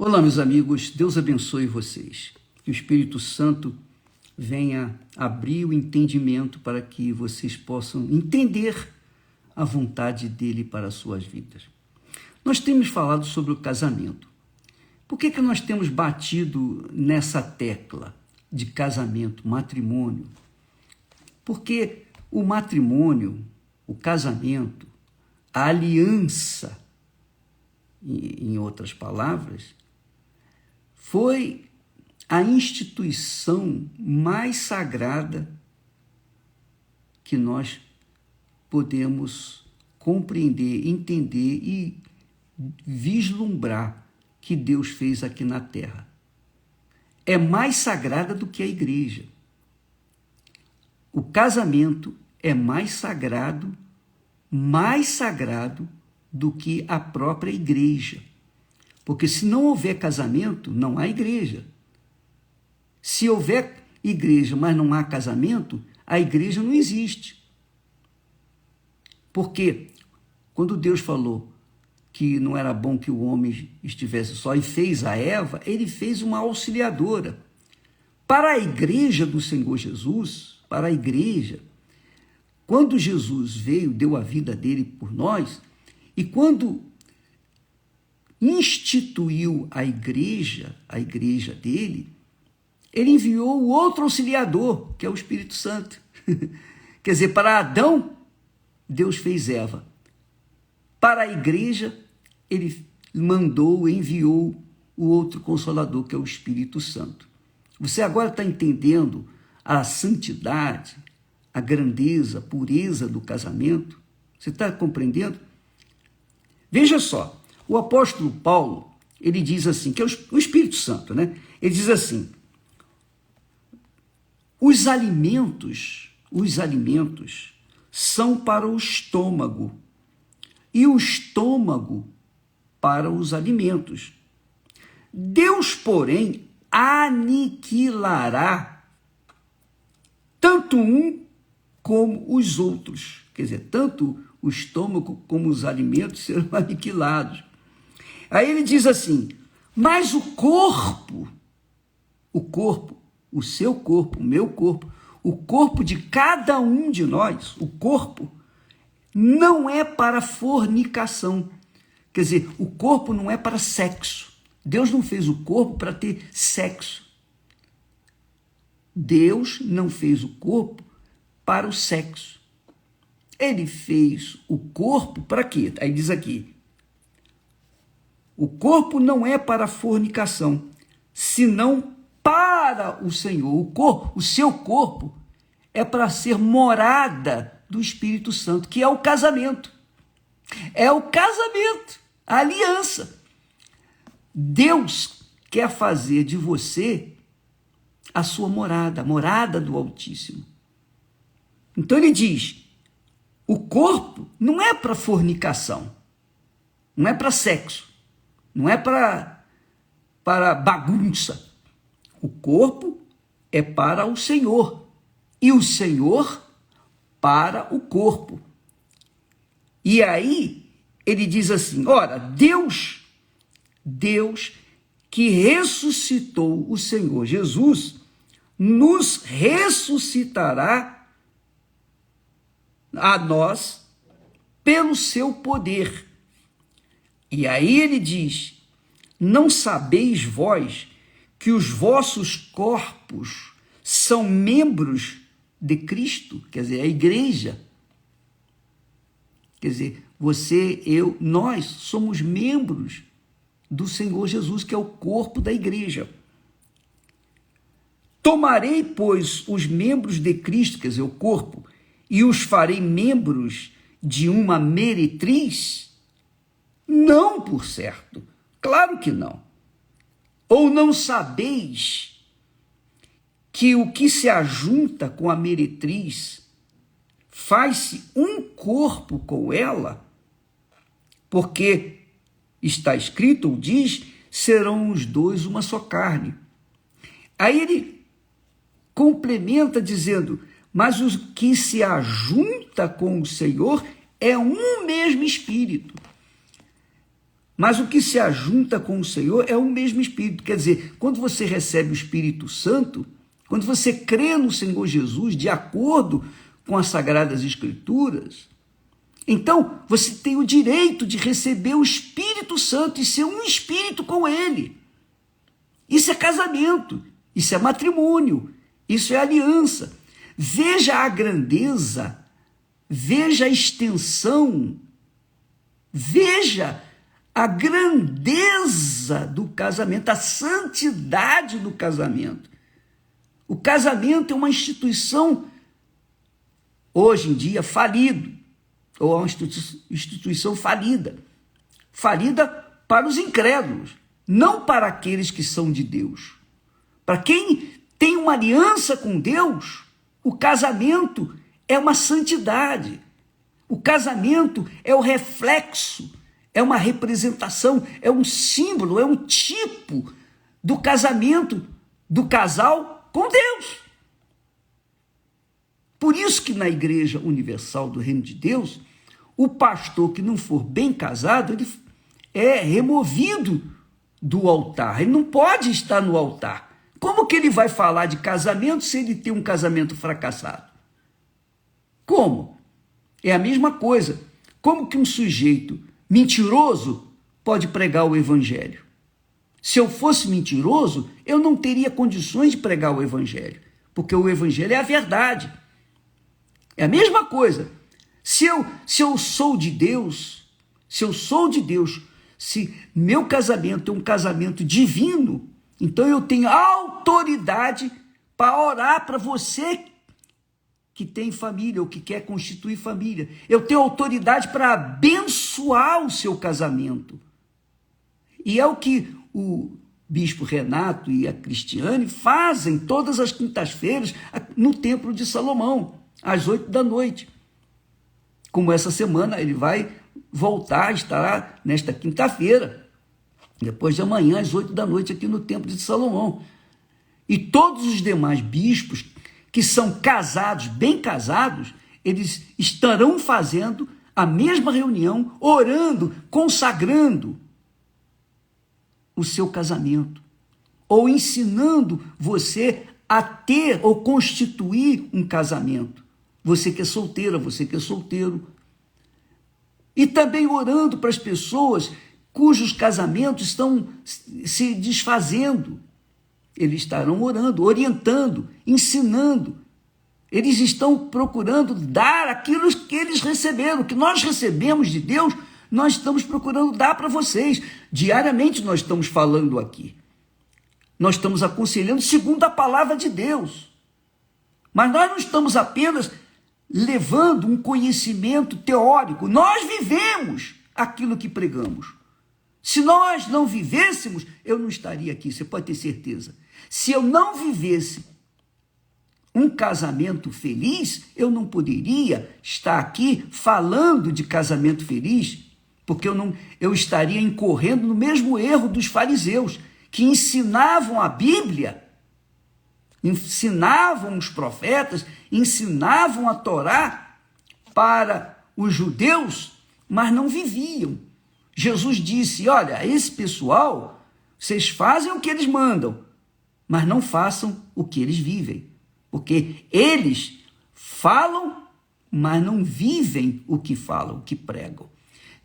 Olá, meus amigos, Deus abençoe vocês. Que o Espírito Santo venha abrir o entendimento para que vocês possam entender a vontade dele para as suas vidas. Nós temos falado sobre o casamento. Por que nós temos batido nessa tecla de casamento, matrimônio? Porque o matrimônio, o casamento, a aliança, em outras palavras, foi a instituição mais sagrada que nós podemos compreender, entender e vislumbrar que Deus fez aqui na Terra. É mais sagrada do que a igreja. O casamento é mais sagrado do que a própria igreja. Porque se não houver casamento, não há igreja. Se houver igreja, mas não há casamento, a igreja não existe. Porque quando Deus falou que não era bom que o homem estivesse só e fez a Eva, ele fez uma auxiliadora. Para a igreja do Senhor Jesus, para a igreja, quando Jesus veio, deu a vida dele por nós, e quando instituiu a igreja dele, ele enviou o outro auxiliador, que é o Espírito Santo. Quer dizer, para Adão, Deus fez Eva. Para a igreja, ele enviou o outro Consolador, que é o Espírito Santo. Você agora está entendendo a santidade, a grandeza, a pureza do casamento? Você está compreendendo? Veja só. O apóstolo Paulo, ele diz assim, que é o Espírito Santo, né? Ele diz assim, os alimentos são para o estômago e o estômago para os alimentos. Deus, porém, aniquilará tanto um como os outros. Quer dizer, tanto o estômago como os alimentos serão aniquilados. Aí ele diz assim, mas o corpo, o seu corpo, o meu corpo, o corpo de cada um de nós, o corpo, não é para fornicação. Quer dizer, o corpo não é para sexo. Deus não fez o corpo para ter sexo. Deus não fez o corpo para o sexo. Ele fez o corpo para quê? Aí diz aqui, o corpo não é para fornicação, senão para o Senhor. O seu corpo é para ser morada do Espírito Santo, que é o casamento. É o casamento, a aliança. Deus quer fazer de você a sua morada, a morada do Altíssimo. Então ele diz, o corpo não é para fornicação, não é para sexo. Não é para bagunça. O corpo é para o Senhor. E o Senhor para o corpo. E aí, ele diz assim, ora, Deus que ressuscitou o Senhor Jesus, nos ressuscitará a nós pelo seu poder. E aí ele diz, não sabeis vós que os vossos corpos são membros de Cristo? Quer dizer, a igreja. Quer dizer, você, eu, nós somos membros do Senhor Jesus, que é o corpo da igreja. Tomarei, pois, os membros de Cristo, quer dizer, o corpo, e os farei membros de uma meretriz? Não, por certo. Claro que não. Ou não sabeis que o que se ajunta com a meretriz faz-se um corpo com ela? Porque está escrito, ou diz, serão os dois uma só carne. Aí ele complementa dizendo, mas o que se ajunta com o Senhor é um mesmo espírito. Mas o que se ajunta com o Senhor é o mesmo Espírito. Quer dizer, quando você recebe o Espírito Santo, quando você crê no Senhor Jesus de acordo com as Sagradas Escrituras, então você tem o direito de receber o Espírito Santo e ser um espírito com Ele. Isso é casamento, isso é matrimônio, isso é aliança. Veja a grandeza, veja a extensão, veja a grandeza do casamento, a santidade do casamento. O casamento é uma instituição, hoje em dia, falida, ou uma instituição falida. Falida para os incrédulos, não para aqueles que são de Deus. Para quem tem uma aliança com Deus, o casamento é uma santidade. O casamento é o reflexo, é uma representação, é um símbolo, é um tipo do casamento do casal com Deus. Por isso que na Igreja Universal do Reino de Deus, o pastor que não for bem casado, ele é removido do altar, ele não pode estar no altar. Como que ele vai falar de casamento se ele tem um casamento fracassado? Como? É a mesma coisa. Como que um sujeito mentiroso pode pregar o evangelho? Se eu fosse mentiroso, eu não teria condições de pregar o evangelho, porque o evangelho é a verdade. É a mesma coisa. Se eu sou de Deus, se meu casamento é um casamento divino, então eu tenho autoridade para orar para você que tem família ou que quer constituir família. Eu tenho autoridade para abençoar o seu casamento. E é o que o bispo Renato e a Cristiane fazem todas as quintas-feiras no Templo de Salomão, às 20h. Como essa semana ele vai voltar, estará nesta quinta-feira, depois de amanhã, às 20h, aqui no Templo de Salomão. E todos os demais bispos que são casados, bem casados, eles estarão fazendo a mesma reunião, orando, consagrando o seu casamento, ou ensinando você a ter ou constituir um casamento. Você que é solteira, você que é solteiro. E também orando para as pessoas cujos casamentos estão se desfazendo. Eles estarão orando, orientando, ensinando. Eles estão procurando dar aquilo que eles receberam, que nós recebemos de Deus, nós estamos procurando dar para vocês. Diariamente nós estamos falando aqui. Nós estamos aconselhando segundo a palavra de Deus. Mas nós não estamos apenas levando um conhecimento teórico. Nós vivemos aquilo que pregamos. Se nós não vivêssemos, eu não estaria aqui, você pode ter certeza. Se eu não vivesse um casamento feliz, eu não poderia estar aqui falando de casamento feliz, porque eu estaria incorrendo no mesmo erro dos fariseus, que ensinavam a Bíblia, ensinavam os profetas, ensinavam a Torá para os judeus, mas não viviam. Jesus disse, olha, esse pessoal, vocês fazem o que eles mandam, mas não façam o que eles vivem, porque eles falam, mas não vivem o que falam, o que pregam.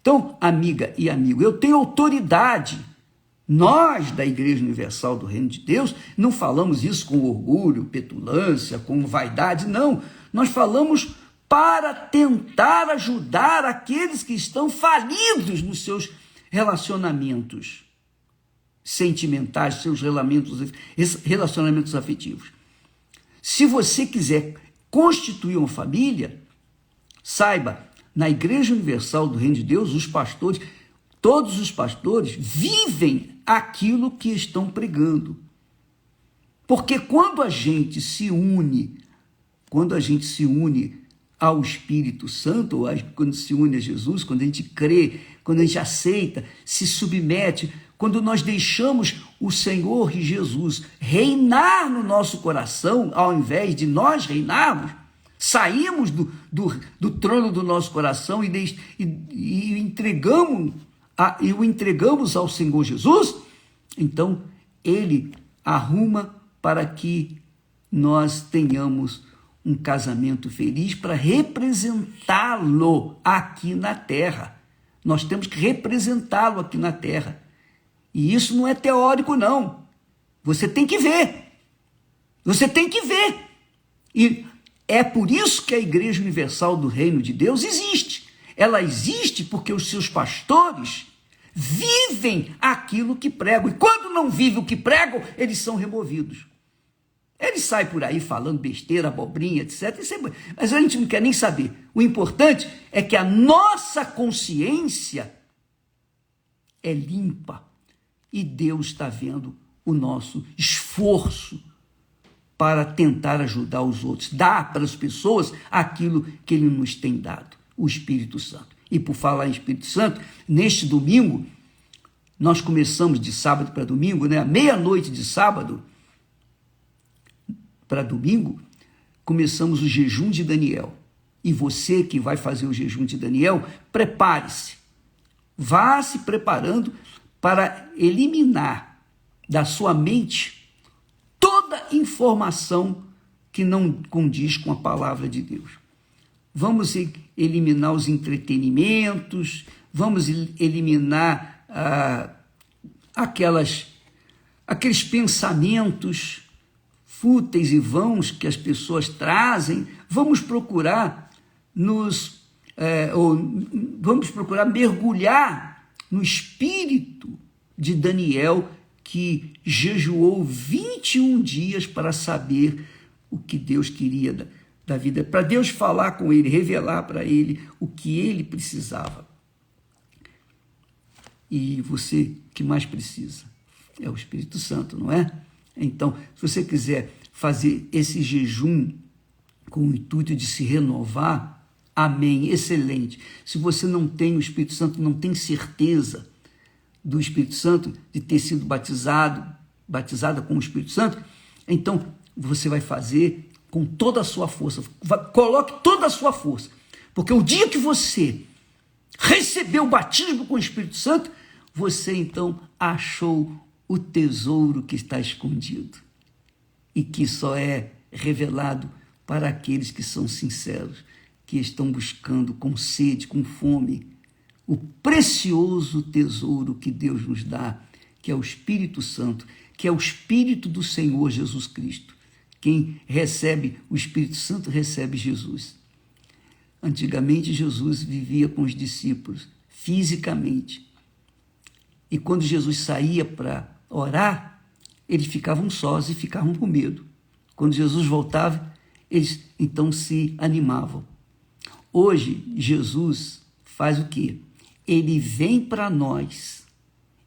Então, amiga e amigo, eu tenho autoridade. Nós, da Igreja Universal do Reino de Deus, não falamos isso com orgulho, petulância, com vaidade, não. Nós falamos para tentar ajudar aqueles que estão falidos nos seus relacionamentos sentimentais, seus relacionamentos afetivos. Se você quiser constituir uma família, saiba, na Igreja Universal do Reino de Deus, os pastores, todos os pastores vivem aquilo que estão pregando. Porque quando a gente se une ao Espírito Santo, ou quando se une a Jesus, quando a gente crê, quando a gente aceita, se submete, quando nós deixamos o Senhor Jesus reinar no nosso coração, ao invés de nós reinarmos, saímos do trono do nosso coração e entregamos e o entregamos ao Senhor Jesus, então ele arruma para que nós tenhamos um casamento feliz para representá-lo aqui na terra. Nós temos que representá-lo aqui na terra. E isso não é teórico, não. Você tem que ver. Você tem que ver. E é por isso que a Igreja Universal do Reino de Deus existe. Ela existe porque os seus pastores vivem aquilo que pregam. E quando não vivem o que pregam, eles são removidos. Eles saem por aí falando besteira, abobrinha, etc. Mas a gente não quer nem saber. O importante é que a nossa consciência é limpa. E Deus está vendo o nosso esforço para tentar ajudar os outros. Dar para as pessoas aquilo que Ele nos tem dado, o Espírito Santo. E por falar em Espírito Santo, neste domingo, nós começamos de sábado para domingo, né? À meia-noite de sábado para domingo, começamos o jejum de Daniel. E você que vai fazer o jejum de Daniel, prepare-se. Vá se preparando para eliminar da sua mente toda informação que não condiz com a palavra de Deus. Vamos eliminar os entretenimentos, vamos eliminar aqueles pensamentos fúteis e vãos que as pessoas trazem. Vamos procurar mergulhar no espírito de Daniel, que jejuou 21 dias para saber o que Deus queria da vida, para Deus falar com ele, revelar para ele o que ele precisava. E você que mais precisa é o Espírito Santo, não é? Então, se você quiser fazer esse jejum com o intuito de se renovar, amém, excelente. Se você não tem o Espírito Santo, não tem certeza do Espírito Santo, de ter sido batizada com o Espírito Santo, então você vai fazer com toda a sua força. Coloque toda a sua força, porque o dia que você recebeu o batismo com o Espírito Santo, você então achou o tesouro que está escondido e que só é revelado para aqueles que são sinceros, que estão buscando com sede, com fome, o precioso tesouro que Deus nos dá, que é o Espírito Santo, que é o Espírito do Senhor Jesus Cristo. Quem recebe o Espírito Santo recebe Jesus. Antigamente, Jesus vivia com os discípulos, fisicamente. E quando Jesus saía para orar, eles ficavam sós e ficavam com medo. Quando Jesus voltava, eles então se animavam. Hoje, Jesus faz o quê? Ele vem para nós,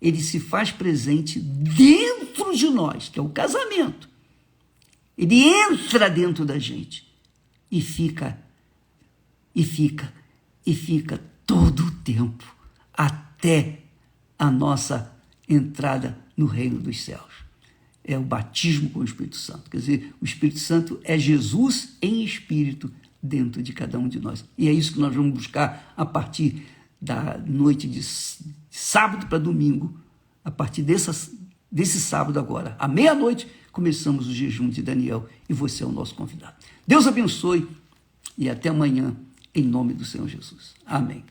ele se faz presente dentro de nós, que é o casamento. Ele entra dentro da gente e fica todo o tempo até a nossa entrada no reino dos céus. É o batismo com o Espírito Santo. Quer dizer, o Espírito Santo é Jesus em espírito dentro de cada um de nós. E é isso que nós vamos buscar a partir da noite de sábado para domingo. A partir desse sábado agora, à meia-noite, começamos o jejum de Daniel e você é o nosso convidado. Deus abençoe e até amanhã, em nome do Senhor Jesus. Amém.